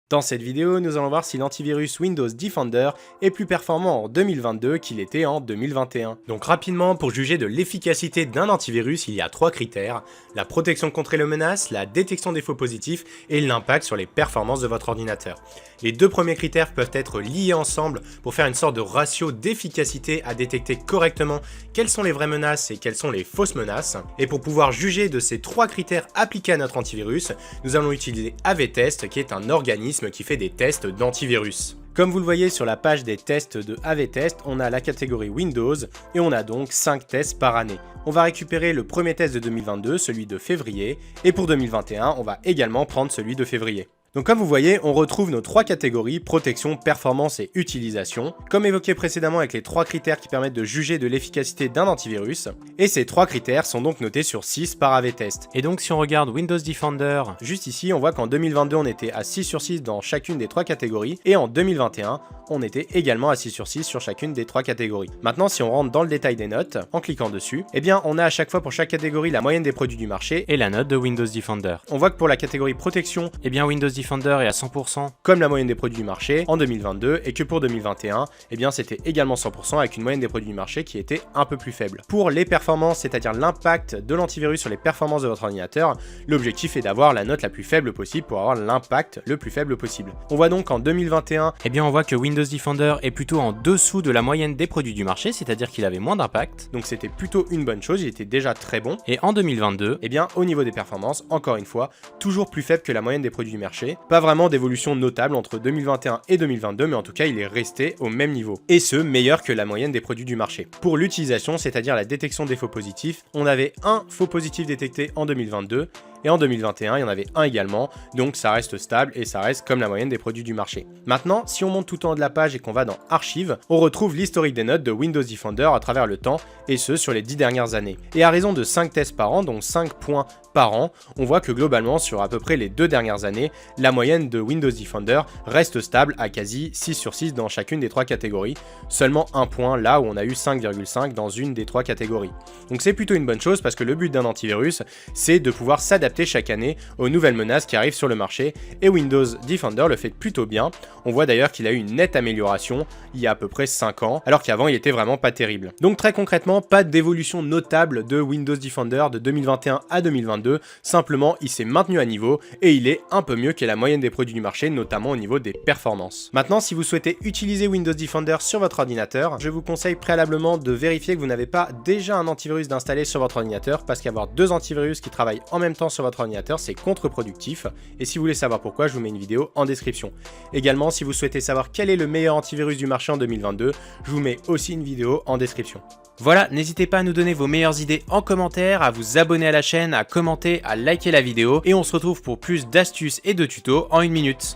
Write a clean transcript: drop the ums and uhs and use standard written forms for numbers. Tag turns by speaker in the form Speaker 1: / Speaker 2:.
Speaker 1: Dans cette vidéo, nous allons voir si l'antivirus Windows Defender est plus performant en 2022 qu'il était en 2021. Donc rapidement, pour juger de l'efficacité d'un antivirus, il y a trois critères: la protection contre les menaces, la détection des faux positifs et l'impact sur les performances de votre ordinateur. Les deux premiers critères peuvent être liés ensemble pour faire une sorte de ratio d'efficacité à détecter correctement quelles sont les vraies menaces et quelles sont les fausses menaces. Et pour pouvoir juger de ces trois critères appliqués à notre antivirus, nous allons utiliser AV-Test, qui est un organisme qui fait des tests d'antivirus. Comme vous le voyez sur la page des tests de AV-Test, on a la catégorie Windows et on a donc 5 tests par année. On va récupérer le premier test de 2022, celui de février, et pour 2021, on va également prendre celui de février. Donc comme vous voyez, on retrouve nos trois catégories: protection, performance et utilisation, comme évoqué précédemment avec les trois critères qui permettent de juger de l'efficacité d'un antivirus, et ces trois critères sont donc notés sur 6 par AV-Test. Et donc si on regarde Windows Defender, juste ici, on voit qu'en 2022 on était à 6 sur 6 dans chacune des trois catégories, et en 2021, on était également à 6 sur 6 sur chacune des trois catégories. Maintenant, si on rentre dans le détail des notes, en cliquant dessus, eh bien on a à chaque fois pour chaque catégorie la moyenne des produits du marché et la note de Windows Defender. On voit que pour la catégorie protection, eh bien Windows Defender est à 100% comme la moyenne des produits du marché en 2022, et que pour 2021, eh bien c'était également 100% avec une moyenne des produits du marché qui était un peu plus faible. Pour les performances, c'est-à-dire l'impact de l'antivirus sur les performances de votre ordinateur, l'objectif est d'avoir la note la plus faible possible pour avoir l'impact le plus faible possible. On voit donc en 2021, eh bien on voit que Windows Defender est plutôt en dessous de la moyenne des produits du marché, c'est-à-dire qu'il avait moins d'impact, donc c'était plutôt une bonne chose, il était déjà très bon. Et en 2022, eh bien au niveau des performances, encore une fois, toujours plus faible que la moyenne des produits du marché. Pas vraiment d'évolution notable entre 2021 et 2022, mais en tout cas il est resté au même niveau, et ce, meilleur que la moyenne des produits du marché. Pour l'utilisation, c'est-à-dire la détection des faux positifs, on avait un faux positif détecté en 2022, et en 2021, il y en avait un également, donc ça reste stable et ça reste comme la moyenne des produits du marché. Maintenant, si on monte tout en haut de la page et qu'on va dans Archives, on retrouve l'historique des notes de Windows Defender à travers le temps, et ce sur les 10 dernières années. Et à raison de 5 tests par an, donc 5 points par an, on voit que globalement, sur à peu près les 2 dernières années, la moyenne de Windows Defender reste stable à quasi 6 sur 6 dans chacune des 3 catégories, seulement un point là où on a eu 5,5 dans une des 3 catégories. Donc c'est plutôt une bonne chose, parce que le but d'un antivirus, c'est de pouvoir s'adapter chaque année aux nouvelles menaces qui arrivent sur le marché, et Windows Defender le fait plutôt bien. On voit d'ailleurs qu'il a eu une nette amélioration il y a à peu près 5 ans, alors qu'avant il était vraiment pas terrible. Donc très concrètement, pas d'évolution notable de Windows Defender de 2021 à 2022, simplement il s'est maintenu à niveau et il est un peu mieux que la moyenne des produits du marché, notamment au niveau des performances. Maintenant, si vous souhaitez utiliser Windows Defender sur votre ordinateur, je vous conseille préalablement de vérifier que vous n'avez pas déjà un antivirus d'installer sur votre ordinateur, parce qu'avoir deux antivirus qui travaillent en même temps sur votre ordinateur, c'est contre-productif, et si vous voulez savoir pourquoi, je vous mets une vidéo en description. Également, si vous souhaitez savoir quel est le meilleur antivirus du marché en 2022, je vous mets aussi une vidéo en description. Voilà, n'hésitez pas à nous donner vos meilleures idées en commentaire, à vous abonner à la chaîne, à commenter, à liker la vidéo, et on se retrouve pour plus d'astuces et de tutos en 1 minute.